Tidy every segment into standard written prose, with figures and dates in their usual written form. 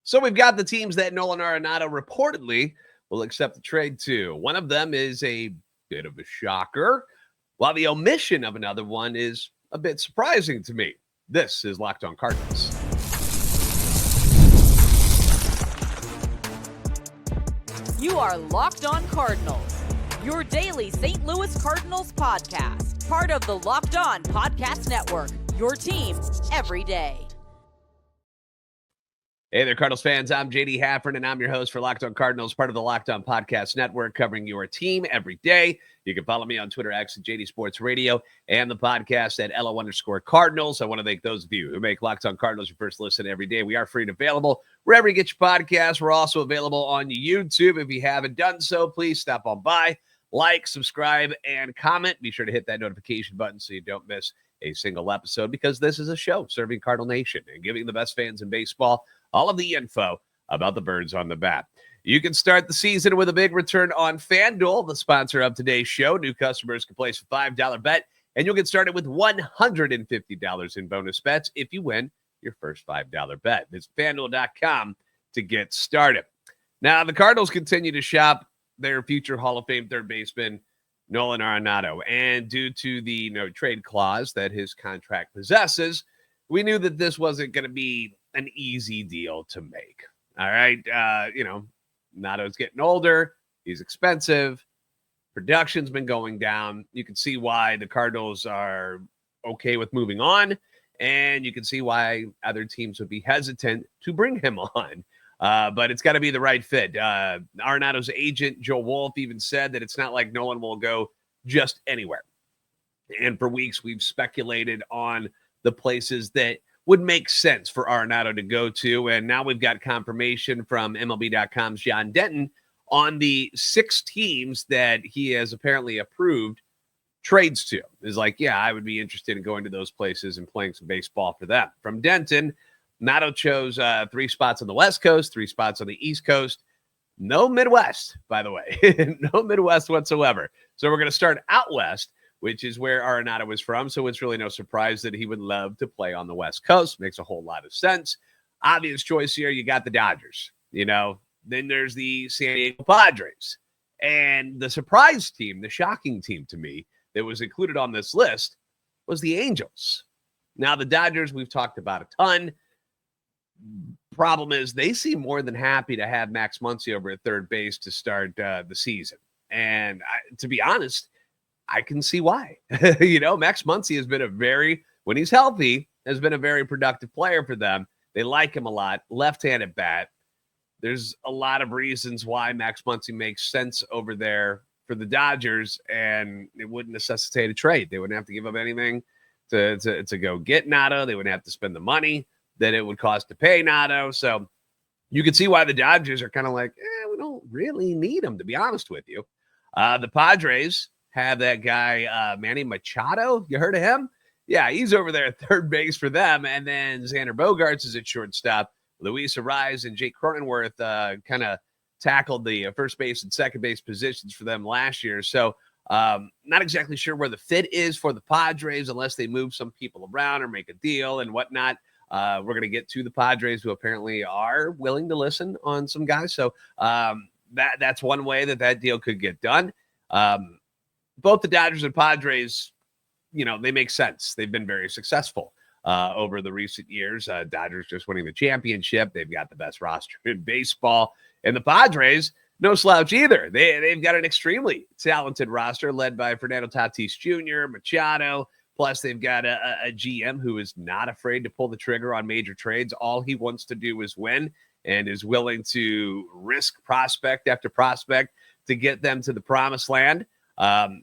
So we've got the teams that Nolan Arenado reportedly will accept the trade to. One of them is a bit of a shocker, while the omission of another one is a bit surprising to me. This is Locked On Cardinals. You are Locked On Cardinals, your daily St. Louis Cardinals podcast, part of the Locked On Podcast Network, your team every day. Hey there, Cardinals fans. I'm JD Haffern, and I'm your host for Locked On Cardinals, part of the Locked On Podcast Network, covering your team every day. You can follow me on Twitter, X, at JD Sports Radio, and the podcast at LO_Cardinals. I want to thank those of you who make Locked On Cardinals your first listen every day. We are free and available wherever you get your podcasts. We're also available on YouTube. If you haven't done so, please stop on by, like, subscribe, and comment. Be sure to hit that notification button so you don't miss a single episode, because this is a show serving Cardinal Nation and giving the best fans in baseball all of the info about the birds on the bat. You can start the season with a big return on FanDuel, the sponsor of today's show. New customers can place a $5 bet, and you'll get started with $150 in bonus bets if you win your first $5 bet. Visit FanDuel.com to get started. Now, the Cardinals continue to shop their future Hall of Fame third baseman, Nolan Arenado, and due to the no trade clause that his contract possesses, we knew that this wasn't going to be an easy deal to make. All right. Nado's getting older. He's expensive. Production's been going down. You can see why the Cardinals are okay with moving on, and you can see why other teams would be hesitant to bring him on. But it's got to be the right fit. Arenado's agent, Joe Wolf, even said that it's not like Nolan will go just anywhere. And for weeks, we've speculated on the places that would make sense for Arenado to go to. And now we've got confirmation from MLB.com's John Denton on the 6 teams that he has apparently approved trades to. Is like, yeah, I would be interested in going to those places and playing some baseball for them. From Denton, Nato chose 3 spots on the West Coast, 3 spots on the East Coast. No Midwest, by the way. No Midwest whatsoever. So we're going to start out West, which is where Arenado was from. So it's really no surprise that he would love to play on the West Coast. Makes a whole lot of sense. Obvious choice here, you got the Dodgers. Then there's the San Diego Padres. And the surprise team, the shocking team to me that was included on this list was the Angels. Now, the Dodgers, we've talked about a ton. Problem is, they seem more than happy to have Max Muncy over at third base to start the season. And to be honest, I can see why. Max Muncy has been when he's healthy, has been a very productive player for them. They like him a lot. Left-handed bat. There's a lot of reasons why Max Muncy makes sense over there for the Dodgers, and it wouldn't necessitate a trade. They wouldn't have to give up anything to go get Nato. They wouldn't have to spend the money that it would cost to pay Nato. So you can see why the Dodgers are kind of like, we don't really need him, to be honest with you. The Padres have that guy, Manny Machado. You heard of him? Yeah, he's over there at third base for them. And then Xander Bogaerts is at shortstop. Luis Ariz and Jake Cronenworth kind of tackled the first base and second base positions for them last year. So not exactly sure where the fit is for the Padres unless they move some people around or make a deal and whatnot. We're going to get to the Padres, who apparently are willing to listen on some guys. So that's one way that deal could get done. Both the Dodgers and Padres, they make sense. They've been very successful over the recent years. Dodgers just winning the championship. They've got the best roster in baseball. And the Padres, no slouch either. They've got an extremely talented roster led by Fernando Tatis Jr., Machado. Plus, they've got a GM who is not afraid to pull the trigger on major trades. All he wants to do is win and is willing to risk prospect after prospect to get them to the promised land.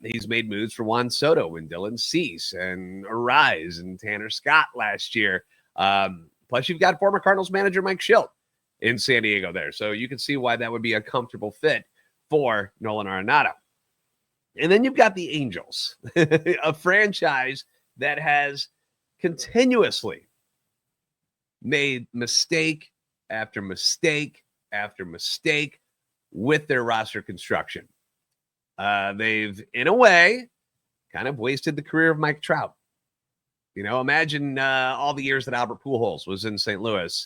He's made moves for Juan Soto and Dylan Cease and Ariz and Tanner Scott last year. Plus, you've got former Cardinals manager Mike Schilt in San Diego there. So you can see why that would be a comfortable fit for Nolan Arenado. And then you've got the Angels, a franchise that has continuously made mistake after mistake after mistake with their roster construction. They've, in a way, kind of wasted the career of Mike Trout. Imagine all the years that Albert Pujols was in St. Louis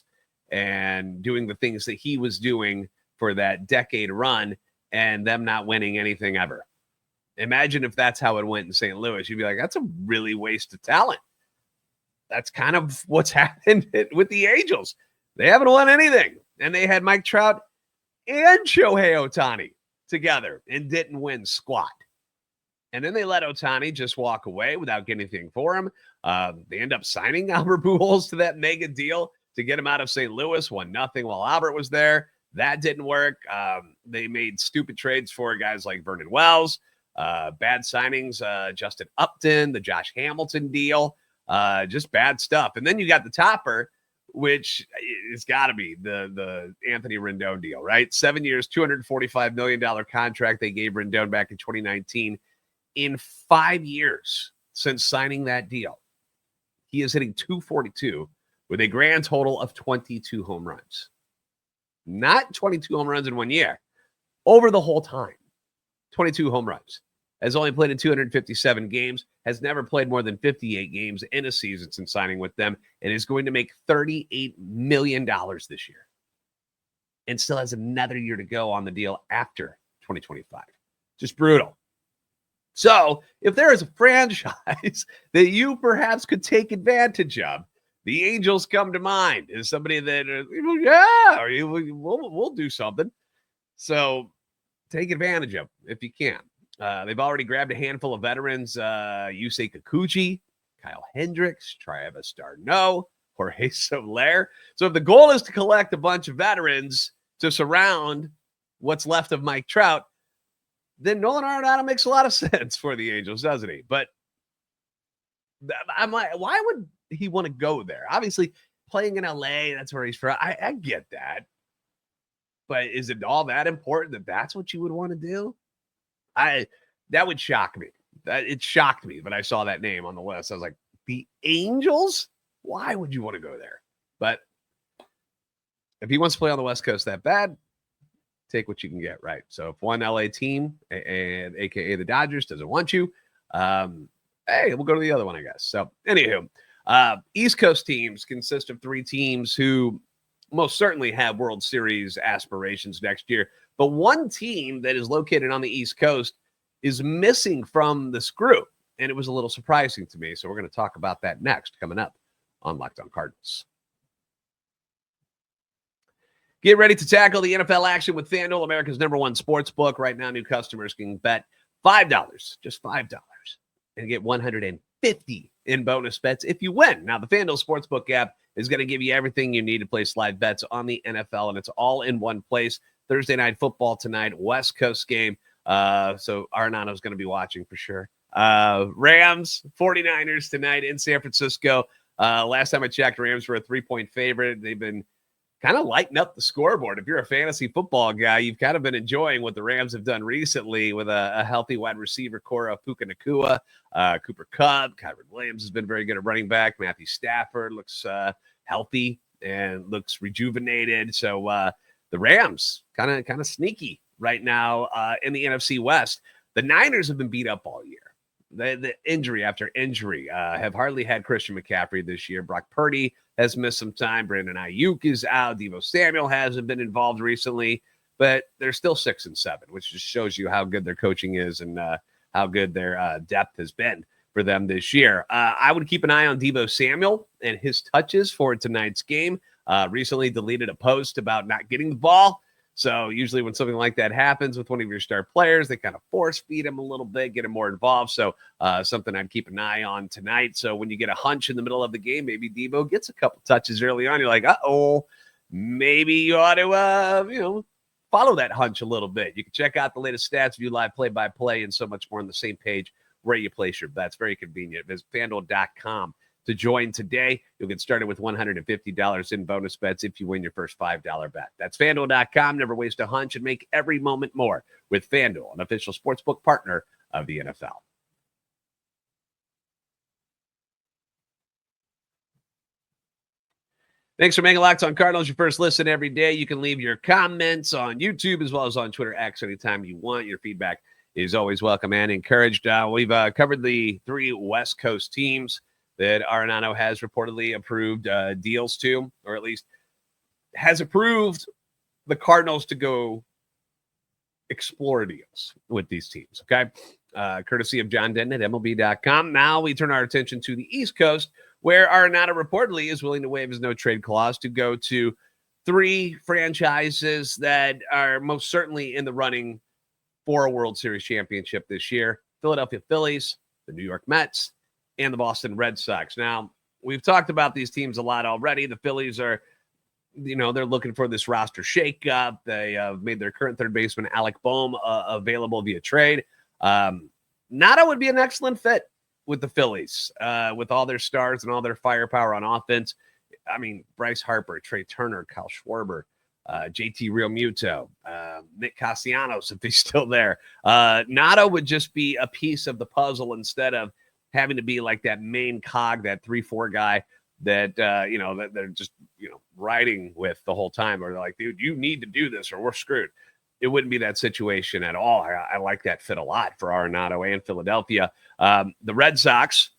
and doing the things that he was doing for that decade run and them not winning anything ever. Imagine if that's how it went in St. Louis. You'd be like, that's a really waste of talent. That's kind of what's happened with the Angels. They haven't won anything. And they had Mike Trout and Shohei Ohtani together and didn't win squat. And then they let Ohtani just walk away without getting anything for him. They end up signing Albert Pujols to that mega deal to get him out of St. Louis, 1-0 while Albert was there. That didn't work. They made stupid trades for guys like Vernon Wells, bad signings, Justin Upton, the Josh Hamilton deal, just bad stuff. And then you got the topper, which has got to be the Anthony Rendon deal, right? 7 years, $245 million contract they gave Rendon back in 2019. In 5 years since signing that deal, he is hitting .242 with a grand total of 22 home runs. Not 22 home runs in 1 year. Over the whole time, 22 home runs. Has only played in 257 games, has never played more than 58 games in a season since signing with them, and is going to make $38 million this year. And still has another year to go on the deal after 2025. Just brutal. So if there is a franchise that you perhaps could take advantage of, the Angels come to mind as somebody that, we'll do something. So take advantage of if you can. They've already grabbed a handful of veterans, Yusei Kikuchi, Kyle Hendricks, Travis d'Arnaud, Jorge Soler. So if the goal is to collect a bunch of veterans to surround what's left of Mike Trout, then Nolan Arenado makes a lot of sense for the Angels, doesn't he? But I'm like, why would he want to go there? Obviously, playing in LA, that's where he's from. I get that. But is it all that important that that's what you would want to do? That would shock me. It shocked me when I saw that name on the list. I was like, the Angels? Why would you want to go there? But if he wants to play on the West Coast that bad, take what you can get, right? So if one LA team, and aka the Dodgers, doesn't want you, hey, we'll go to the other one, I guess. So anywho, East Coast teams consist of 3 teams who most certainly have World Series aspirations next year. But one team that is located on the East Coast is missing from this group. And it was a little surprising to me. So we're going to talk about that next, coming up on Locked On Cardinals. Get ready to tackle the NFL action with FanDuel, America's #1 sports book. Right now, new customers can bet $5, just $5, and get $150 in bonus bets if you win. Now, the FanDuel Sportsbook app is going to give you everything you need to place live bets on the NFL, and it's all in one place. Thursday night football tonight, West Coast game. So Arenado's going to be watching for sure. Rams, 49ers tonight in San Francisco. Last time I checked, Rams were a 3-point favorite. They've been kind of lighting up the scoreboard. If you're a fantasy football guy, you've kind of been enjoying what the Rams have done recently with a healthy wide receiver core of Puka Nacua, Cooper Kupp, Kyron Williams has been very good at running back. Matthew Stafford looks healthy and looks rejuvenated. So the Rams kind of sneaky right now in the NFC West. The Niners have been beat up all year. The injury after injury have hardly had Christian McCaffrey this year. Brock Purdy has missed some time. Brandon Ayuk is out. Deebo Samuel hasn't been involved recently, but they're still 6-7, which just shows you how good their coaching is and how good their depth has been for them this year. I would keep an eye on Deebo Samuel and his touches for tonight's game. Recently deleted a post about not getting the ball. So usually when something like that happens with one of your star players, they kind of force feed him a little bit, get him more involved. So something I'd keep an eye on tonight. So when you get a hunch in the middle of the game, maybe Deebo gets a couple touches early on. You're like, maybe you ought to, follow that hunch a little bit. You can check out the latest stats, view live play-by-play, and so much more on the same page where you place your bets. Very convenient. Visit FanDuel.com to join today. You'll get started with $150 in bonus bets if you win your first $5 bet. That's FanDuel.com. Never waste a hunch and make every moment more with FanDuel, an official sportsbook partner of the NFL. Thanks for making Locked On Cardinals your first listen every day. You can leave your comments on YouTube as well as on Twitter X anytime you want. Your feedback is always welcome and encouraged. We've covered the 3 West Coast teams that Arenado has reportedly approved deals to, or at least has approved the Cardinals to go explore deals with these teams, okay? Courtesy of John Denton at MLB.com. Now we turn our attention to the East Coast, where Arenado reportedly is willing to waive his no-trade clause to go to 3 franchises that are most certainly in the running for a World Series championship this year: Philadelphia Phillies, the New York Mets, and the Boston Red Sox. Now, we've talked about these teams a lot already. The Phillies are, they're looking for this roster shakeup. They made their current third baseman, Alec Boehm, available via trade. Nada would be an excellent fit with the Phillies, with all their stars and all their firepower on offense. I mean, Bryce Harper, Trey Turner, Kyle Schwarber, JT Realmuto, Nick Castellanos, if he's still there. Nada would just be a piece of the puzzle instead of having to be like that main cog, that 3-4 guy that, that they're just, riding with the whole time. Or they're like, dude, you need to do this or we're screwed. It wouldn't be that situation at all. I like that fit a lot for Arenado and Philadelphia. The Red Sox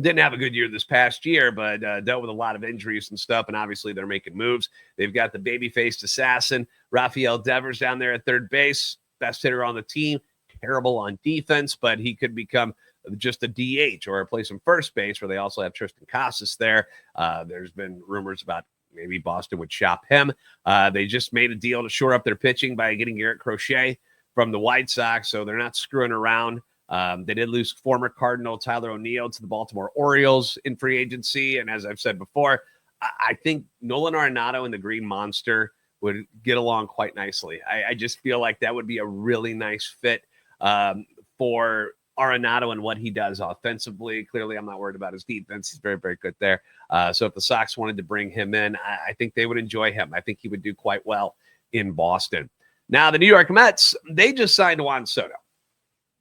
didn't have a good year this past year, but dealt with a lot of injuries and stuff, and obviously they're making moves. They've got the baby-faced assassin, Rafael Devers, down there at third base, best hitter on the team, terrible on defense, but he could become just a DH or replace him first base, where they also have Tristan Casas there. There's been rumors about maybe Boston would shop him. They just made a deal to shore up their pitching by getting Garret Crochet from the White Sox, so they're not screwing around. They did lose former Cardinal Tyler O'Neill to the Baltimore Orioles in free agency. And as I've said before, I think Nolan Arenado and the Green Monster would get along quite nicely. I just feel like that would be a really nice fit for Arenado and what he does offensively. Clearly, I'm not worried about his defense. He's very, very good there. So if the Sox wanted to bring him in, I think they would enjoy him. I think he would do quite well in Boston. Now, the New York Mets, they just signed Juan Soto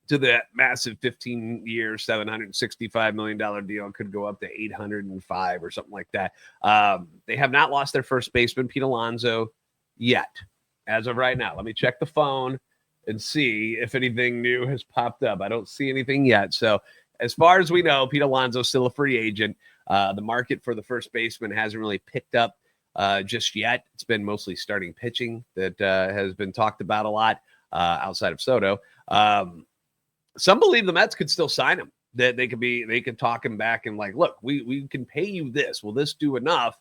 to the massive 15-year, $765 million deal. Could go up to 805 or something like that. They have not lost their first baseman, Pete Alonso, yet. As of right now, let me check the phone and see if anything new has popped up. I don't see anything yet. So as far as we know, Pete Alonso is still a free agent. The market for the first baseman hasn't really picked up just yet. It's been mostly starting pitching that has been talked about a lot outside of Soto. Some believe the Mets could still sign him, that they could talk him back and like, look, we can pay you this. Will this do enough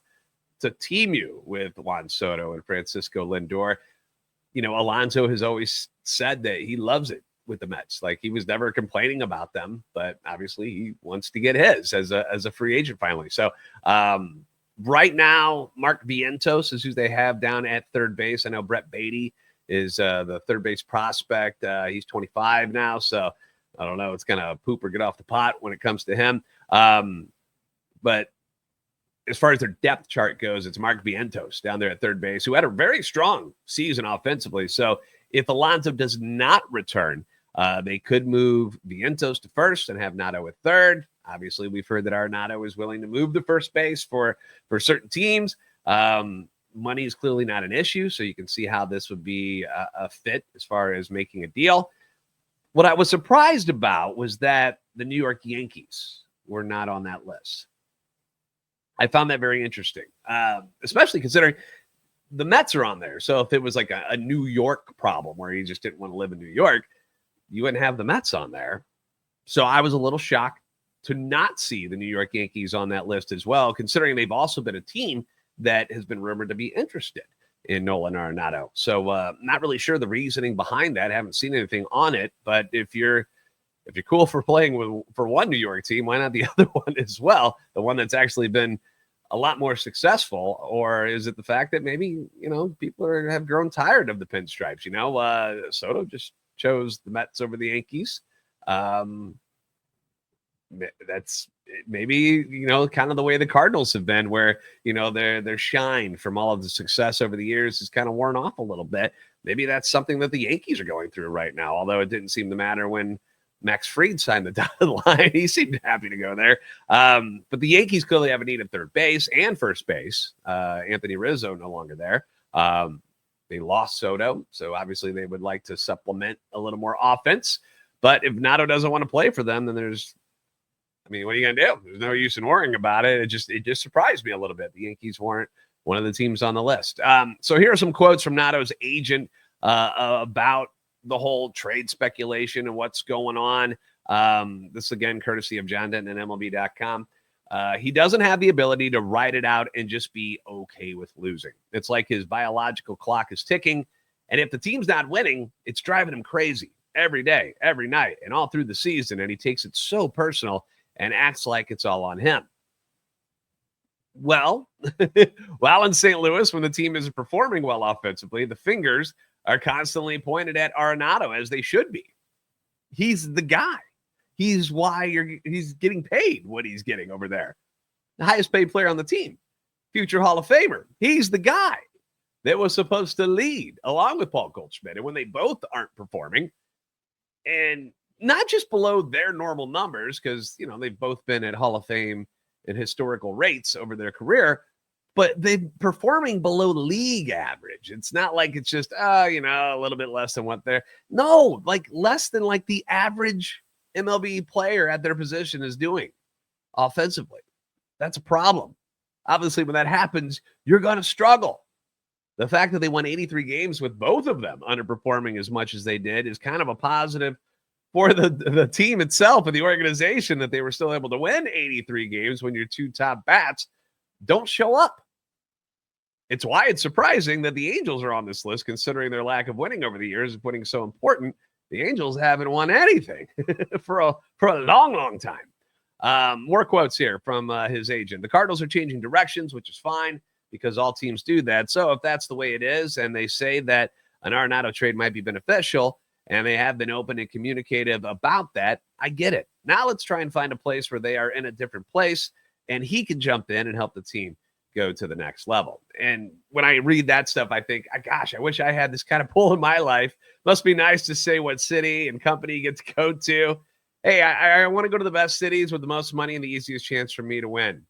to team you with Juan Soto and Francisco Lindor? Alonso has always said that he loves it with the Mets. Like, he was never complaining about them, but obviously he wants to get his as a free agent finally. So right now, Mark Vientos is who they have down at third base. I know Brett Beatty is the third base prospect. He's 25 now, so I don't know. It's going to poop or get off the pot when it comes to him. But as far as their depth chart goes, it's Mark Vientos down there at third base, who had a very strong season offensively. So if Alonso does not return, they could move Vientos to first and have Nato at third. Obviously, we've heard that Arenado is willing to move to first base for certain teams. Money is clearly not an issue, so you can see how this would be a fit as far as making a deal. What I was surprised about was that the New York Yankees were not on that list. I found that very interesting, especially considering the Mets are on there. So if it was like a New York problem where you just didn't want to live in New York, you wouldn't have the Mets on there. So I was a little shocked to not see the New York Yankees on that list as well, considering they've also been a team that has been rumored to be interested in Nolan Arenado. So not really sure the reasoning behind that. Haven't seen anything on it. But if you're cool for playing for one New York team, why not the other one as well? The one that's actually been a lot more successful? Or is it the fact that maybe, people have grown tired of the pinstripes? Soto just chose the Mets over the Yankees. That's maybe, kind of the way the Cardinals have been, where, their shine from all of the success over the years is kind of worn off a little bit. Maybe that's something that the Yankees are going through right now, although it didn't seem to matter when Max Fried signed the dotted line. He seemed happy to go there. But the Yankees clearly have a need at third base and first base. Anthony Rizzo no longer there. They lost Soto, so obviously they would like to supplement a little more offense. But if Nato doesn't want to play for them, then what are you going to do? There's no use in worrying about it. It just surprised me a little bit. The Yankees weren't one of the teams on the list. So here are some quotes from Nado's agent about the whole trade speculation and what's going on. This, again, courtesy of John Denton and MLB.com. He doesn't have the ability to ride it out and just be okay with losing. It's like his biological clock is ticking, and if the team's not winning, it's driving him crazy every day, every night, and all through the season, and he takes it so personal and acts like it's all on him. Well, while in St. Louis, when the team isn't performing well offensively, the fingers are constantly pointed at Arenado, as they should be. He's the guy. He's why he's getting paid what he's getting over there. The highest paid player on the team, future Hall of Famer. He's the guy that was supposed to lead along with Paul Goldschmidt. And when they both aren't performing, and not just below their normal numbers, because, you know, they've both been at Hall of Fame and historical rates over their career, but they're performing below league average. It's not like it's just, a little bit less than what they're. No, like less than like the average MLB player at their position is doing offensively. That's a problem. Obviously, when that happens, you're going to struggle. The fact that they won 83 games with both of them underperforming as much as they did is kind of a positive for the team itself and the organization, that they were still able to win 83 games when your two top bats don't show up. It's why it's surprising that the Angels are on this list, considering their lack of winning over the years and putting so important. The Angels haven't won anything for a long, long time. More quotes here from his agent. The Cardinals are changing directions, which is fine because all teams do that. So if that's the way it is, and they say that an Arenado trade might be beneficial, and they have been open and communicative about that, I get it. Now let's try and find a place where they are in a different place, and he can jump in and help the team go to the next level. And when I read that stuff, I think, gosh, I wish I had this kind of pull in my life. Must be nice to say what city and company you get to go to. Hey, I want to go to the best cities with the most money and the easiest chance for me to win.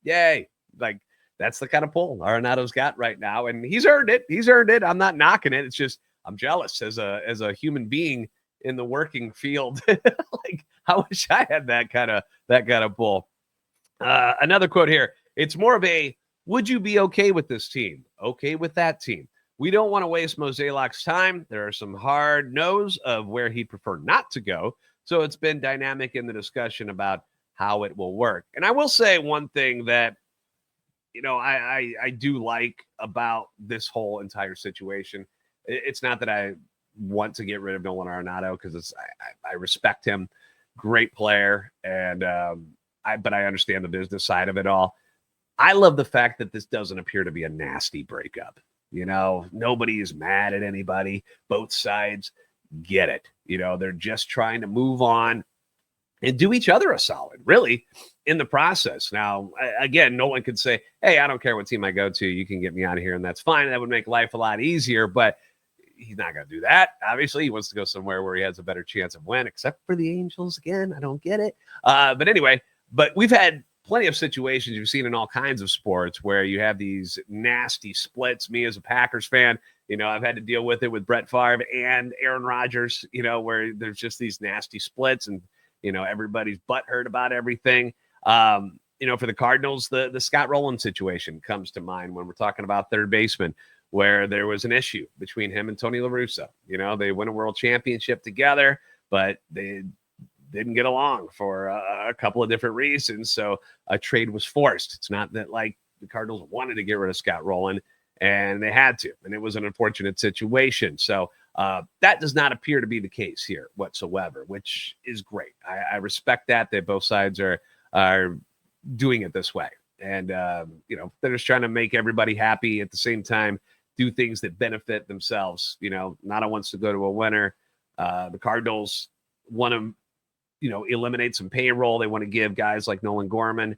Yay. Like, that's the kind of pull Arenado's got right now, and he's earned it. He's earned it. I'm not knocking it. It's just I'm jealous as a human being in the working field. Like, I wish I had that kind of pull. Another quote here. It's more of a, would you be okay with this team? Okay with that team. We don't want to waste Mozeliak's time. There are some hard no's of where he'd prefer not to go. So it's been dynamic in the discussion about how it will work. And I will say one thing that, I do like about this whole entire situation. It's not that I want to get rid of Nolan Arenado, because I respect him, great player, and but I understand the business side of it all. I love the fact that this doesn't appear to be a nasty breakup. Nobody is mad at anybody. Both sides get it. They're just trying to move on and do each other a solid, really, in the process. Now, again, no one could say, hey, I don't care what team I go to. You can get me out of here, and that's fine. That would make life a lot easier, but he's not going to do that. Obviously, he wants to go somewhere where he has a better chance of win, except for the Angels. Again, I don't get it. But anyway, we've had plenty of situations you've seen in all kinds of sports where you have these nasty splits. Me as a Packers fan, I've had to deal with it with Brett Favre and Aaron Rodgers, where there's just these nasty splits and, everybody's butthurt about everything. For the Cardinals, the Scott Rowland situation comes to mind when we're talking about third baseman, where there was an issue between him and Tony La Russa. They win a world championship together, but they didn't get along for a couple of different reasons. So a trade was forced. It's not that like the Cardinals wanted to get rid of Scott Rowland, and they had to, and it was an unfortunate situation. So that does not appear to be the case here whatsoever, which is great. I respect that both sides are doing it this way. And, they're just trying to make everybody happy at the same time, do things that benefit themselves. Nada wants to go to a winner. The Cardinals want to, eliminate some payroll. They want to give guys like Nolan Gorman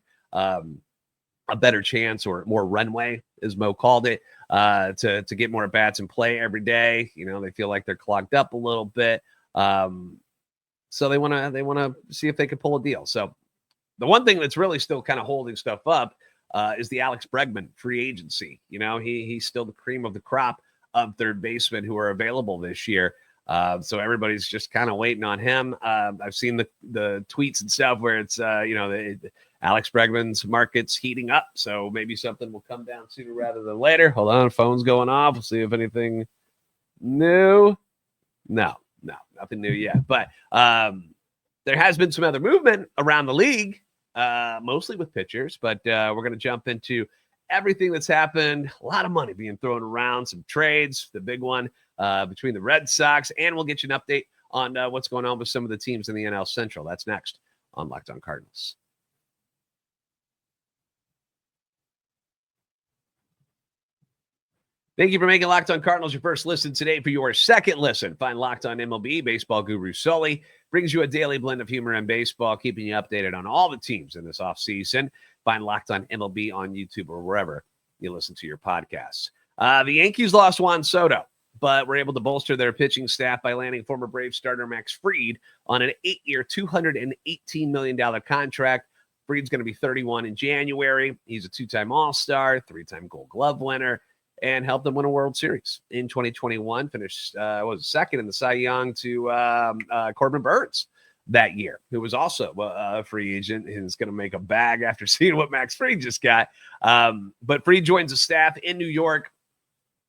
a better chance, or more runway, as Mo called it, to get more bats and play every day. They feel like they're clogged up a little bit. So they want to see if they could pull a deal. So the one thing that's really still kind of holding stuff up is the Alex Bregman free agency. He's still the cream of the crop of third basemen who are available this year. So everybody's just kind of waiting on him. I've seen the tweets and stuff where it's, Alex Bregman's market's heating up, so maybe something will come down sooner rather than later. Hold on, phone's going off. We'll see if anything new. No, nothing new yet. But there has been some other movement around the league, mostly with pitchers. But we're going to jump into everything that's happened. A lot of money being thrown around, some trades, the big one between the Red Sox, and we'll get you an update on what's going on with some of the teams in the NL Central. That's next on Locked On Cardinals. Thank you for making Locked On Cardinals your first listen today. For your second listen, find Locked On MLB. Baseball guru Sully brings you a daily blend of humor and baseball, keeping you updated on all the teams in this offseason. Find Locked On MLB on YouTube or wherever you listen to your podcasts. The Yankees lost Juan Soto, but were able to bolster their pitching staff by landing former Brave starter Max Fried on an 8-year, $218 million contract. Fried's going to be 31 in January. He's a two-time All-Star, three-time Gold Glove winner, and helped them win a World Series in 2021. Finished was second in the Cy Young to Corbin Burns that year, who was also a free agent and is going to make a bag after seeing what Max Fried just got. But Fried joins the staff in New York,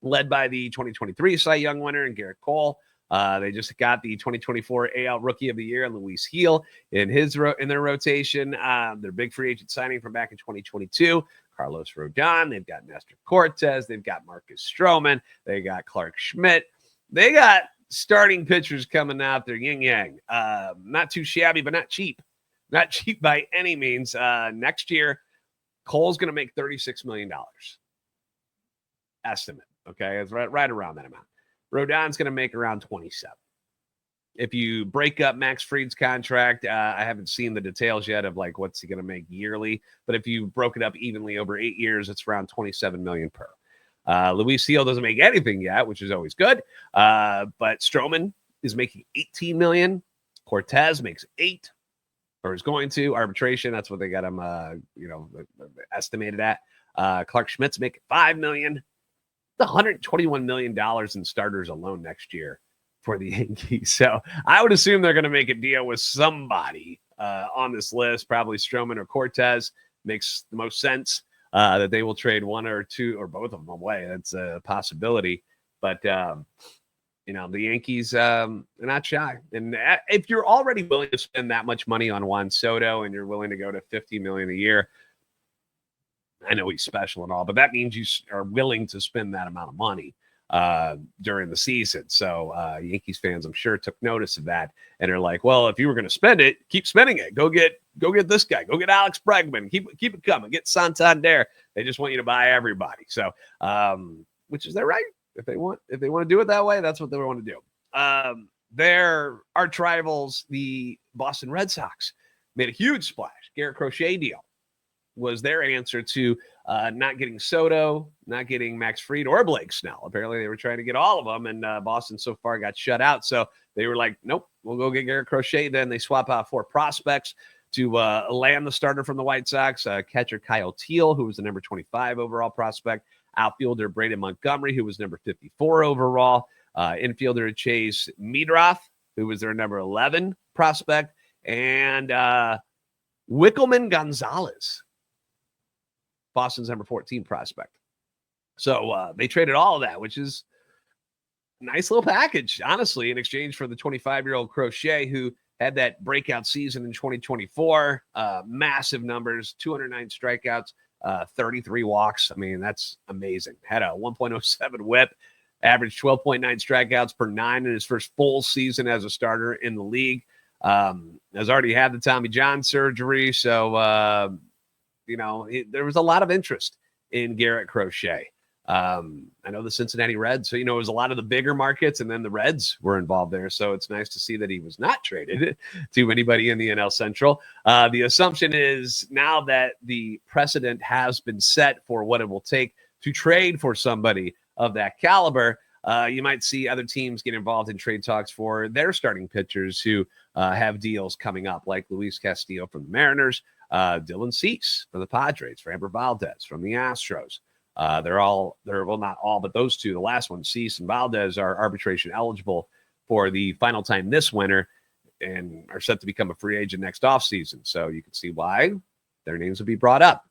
led by the 2023 Cy Young winner and Garret Cole. They just got the 2024 AL Rookie of the Year, Luis Gil, in their rotation. Their big free agent signing from back in 2022. Carlos Rodon, they've got Nestor Cortez, they've got Marcus Stroman, they got Clark Schmidt. They got starting pitchers coming out there, yin-yang. Not too shabby, but not cheap. Not cheap by any means. Next year, Cole's going to make $36 million. Estimate, okay? It's right around that amount. Rodon's going to make around 27. If you break up Max Fried's contract, I haven't seen the details yet of like what's he going to make yearly, but if you broke it up evenly over 8 years, it's around $27 million per. Luis Gil doesn't make anything yet, which is always good. But Stroman is making $18 million. Cortez makes $8 million, or is going to arbitration. That's what they got him, estimated at. Clark Schmidt's making $5 million. It's $121 million in starters alone next year for the Yankees. So I would assume they're going to make a deal with somebody on this list, probably Stroman or Cortez. Makes the most sense that they will trade one or two or both of them away. That's a possibility. But, the Yankees are not shy. And if you're already willing to spend that much money on Juan Soto and you're willing to go to $50 million a year, I know he's special and all, but that means you are willing to spend that amount of money during the season. So Yankees fans, I'm sure, took notice of that and are like, well, if you were going to spend it, keep spending it. Go get this guy. Go get Alex Bregman. Keep it coming. Get Santander. They just want you to buy everybody. So, which is their right. If they want to do it that way, that's what they want to do. Their arch rivals, the Boston Red Sox, made a huge splash. Garret Crochet deal was their answer to not getting Soto, not getting Max Fried or Blake Snell. Apparently, they were trying to get all of them, and Boston so far got shut out. So they were like, nope, we'll go get Garret Crochet. Then they swap out 4 prospects to land the starter from the White Sox, catcher Kyle Teal, who was the number 25 overall prospect, outfielder Braden Montgomery, who was number 54 overall, infielder Chase Meadroth, who was their number 11 prospect, and Wickelman Gonzalez, Boston's number 14 prospect. So they traded all of that, which is a nice little package, honestly, in exchange for the 25-year-old Crochet, who had that breakout season in 2024, massive numbers, 209 strikeouts, 33 walks. I mean, that's amazing. Had a 1.07 whip, averaged 12.9 strikeouts per 9 in his first full season as a starter in the league. Has already had the Tommy John surgery, so there was a lot of interest in Garret Crochet. I know the Cincinnati Reds, so, it was a lot of the bigger markets, and then the Reds were involved there. So it's nice to see that he was not traded to anybody in the NL Central. The assumption is now that the precedent has been set for what it will take to trade for somebody of that caliber, you might see other teams get involved in trade talks for their starting pitchers who have deals coming up, like Luis Castillo from the Mariners, Dylan Cease from the Padres, Framber Valdez from the Astros. Not all, but those two, the last one, Cease and Valdez, are arbitration eligible for the final time this winter and are set to become a free agent next offseason. So you can see why their names will be brought up.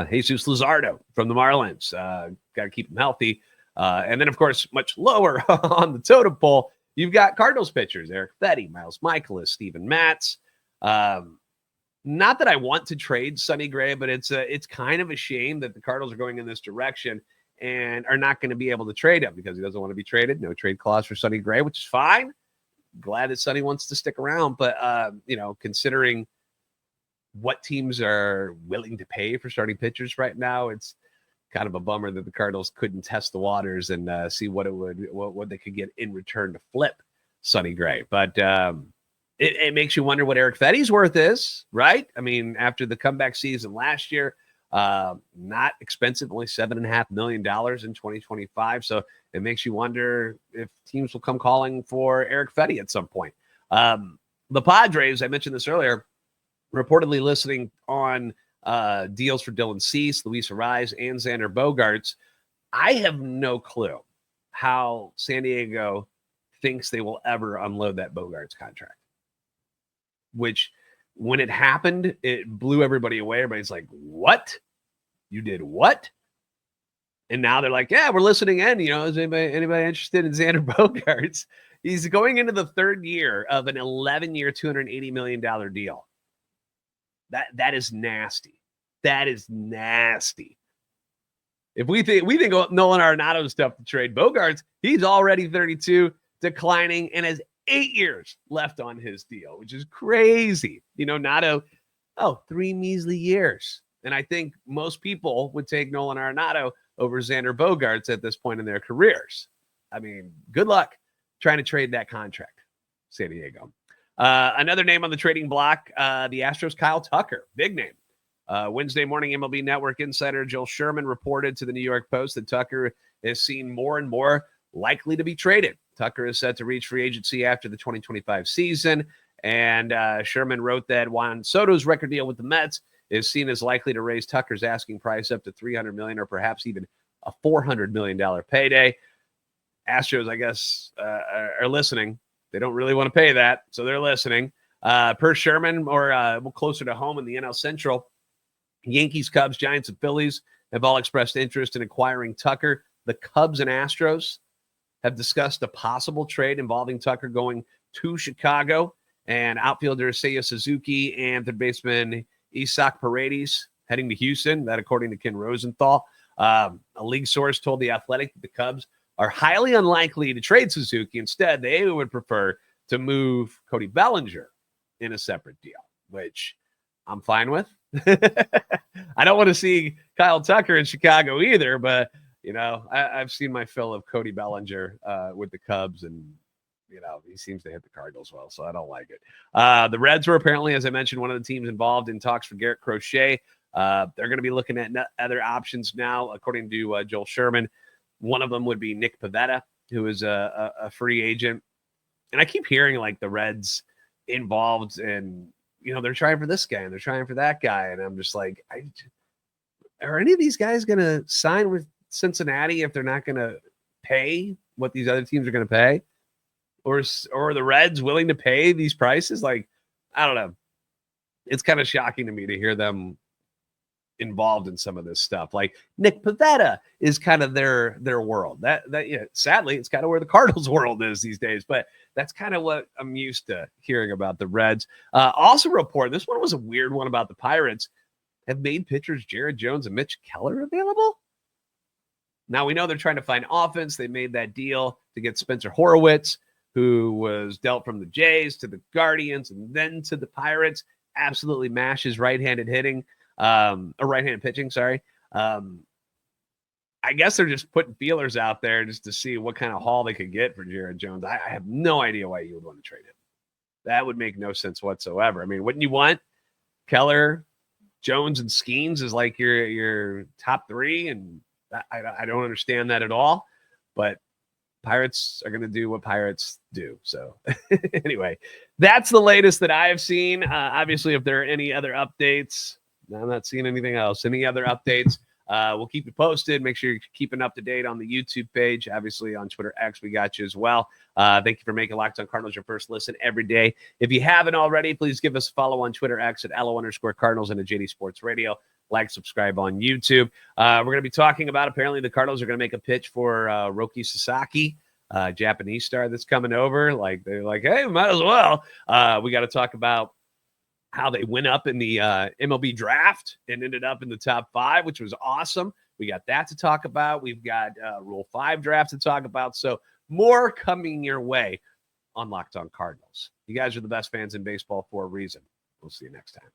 Jesus Luzardo from the Marlins. Got to keep him healthy. And then, of course, much lower on the totem pole, you've got Cardinals pitchers, Eric Fetty, Miles Michaelis, Steven Matz. Not that I want to trade Sonny Gray, but it's kind of a shame that the Cardinals are going in this direction and are not going to be able to trade him because he doesn't want to be traded. No trade clause for Sonny Gray, which is fine. Glad that Sonny wants to stick around. But, considering what teams are willing to pay for starting pitchers right now, it's kind of a bummer that the Cardinals couldn't test the waters and see what they could get in return to flip Sonny Gray. But it makes you wonder what Eric Fetty's worth is, right? I mean, after the comeback season last year, not expensive, only $7.5 million in 2025. So it makes you wonder if teams will come calling for Eric Fetty at some point. The Padres, I mentioned this earlier, reportedly listening on deals for Dylan Cease, Luis Ariz, and Xander Bogaerts. I have no clue how San Diego thinks they will ever unload that Bogaerts contract, which when it happened, it blew everybody away. Everybody's like, what? You did what? And now they're like, yeah, we're listening in. Is anybody interested in Xander Bogaerts? He's going into the third year of an 11-year, $280 million deal. That is nasty. That is nasty. If we think Nolan Arenado stuff to trade Bogaerts, he's already 32, declining, and has 8 years left on his deal, which is crazy. 3 measly years. And I think most people would take Nolan Arenado over Xander Bogaerts at this point in their careers. I mean, good luck trying to trade that contract, San Diego. Another name on the trading block, the Astros' Kyle Tucker, big name. Wednesday morning, MLB Network insider Joel Sherman reported to the New York Post that Tucker is seen more and more likely to be traded. Tucker is set to reach free agency after the 2025 season, and Sherman wrote that Juan Soto's record deal with the Mets is seen as likely to raise Tucker's asking price up to $300 million or perhaps even a $400 million payday. Astros, I guess, are listening. They don't really want to pay that, so they're listening. Per Sherman, or closer to home in the NL Central, Yankees, Cubs, Giants, and Phillies have all expressed interest in acquiring Tucker. The Cubs and Astros have discussed a possible trade involving Tucker going to Chicago, and outfielder Seiya Suzuki and third baseman Isaac Paredes heading to Houston. That, according to Ken Rosenthal. A league source told The Athletic that the Cubs are highly unlikely to trade Suzuki. Instead, they would prefer to move Cody Bellinger in a separate deal, which I'm fine with. I don't want to see Kyle Tucker in Chicago either, but, I've seen my fill of Cody Bellinger with the Cubs, and, he seems to hit the Cardinals well, so I don't like it. The Reds were apparently, as I mentioned, one of the teams involved in talks for Garret Crochet. They're going to be looking at other options now, according to Joel Sherman. One of them would be Nick Pivetta, who is a free agent. And I keep hearing like the Reds involved and, they're trying for this guy and they're trying for that guy. And I'm just like, are any of these guys going to sign with Cincinnati if they're not going to pay what these other teams are going to pay? Or are the Reds willing to pay these prices? Like, I don't know. It's kind of shocking to me to hear them involved in some of this stuff. Like Nick Pivetta is kind of their world. That sadly, it's kind of where the Cardinals world is these days, but that's kind of what I'm used to hearing about the Reds. Also report, this one was a weird one about the Pirates, have made pitchers Jared Jones and Mitch Keller available. Now we know they're trying to find offense. They made that deal to get Spencer Horowitz, who was dealt from the Jays to the Guardians and then to the Pirates. Absolutely mashes right-handed hitting. Or right-handed pitching, sorry. I guess they're just putting feelers out there just to see what kind of haul they could get for Jared Jones. I have no idea why you would want to trade him. That would make no sense whatsoever. I mean, wouldn't you want Keller, Jones, and Skeens as like your top three? And I don't understand that at all. But Pirates are going to do what Pirates do. So anyway, that's the latest that I have seen. Obviously, if there are any other updates, I'm not seeing anything else. Any other updates? We'll keep you posted. Make sure you're keeping up to date on the YouTube page. Obviously, on Twitter X, we got you as well. Thank you for making Locked On Cardinals your first listen every day. If you haven't already, please give us a follow on Twitter X at LO_Cardinals and at JD Sports Radio. Like, subscribe on YouTube. We're going to be talking about, apparently, the Cardinals are going to make a pitch for Roki Sasaki, Japanese star that's coming over. Like, they're like, hey, might as well. We got to talk about how they went up in the MLB draft and ended up in the top 5, which was awesome. We got that to talk about. We've got Rule 5 draft to talk about. So more coming your way on Locked On Cardinals. You guys are the best fans in baseball for a reason. We'll see you next time.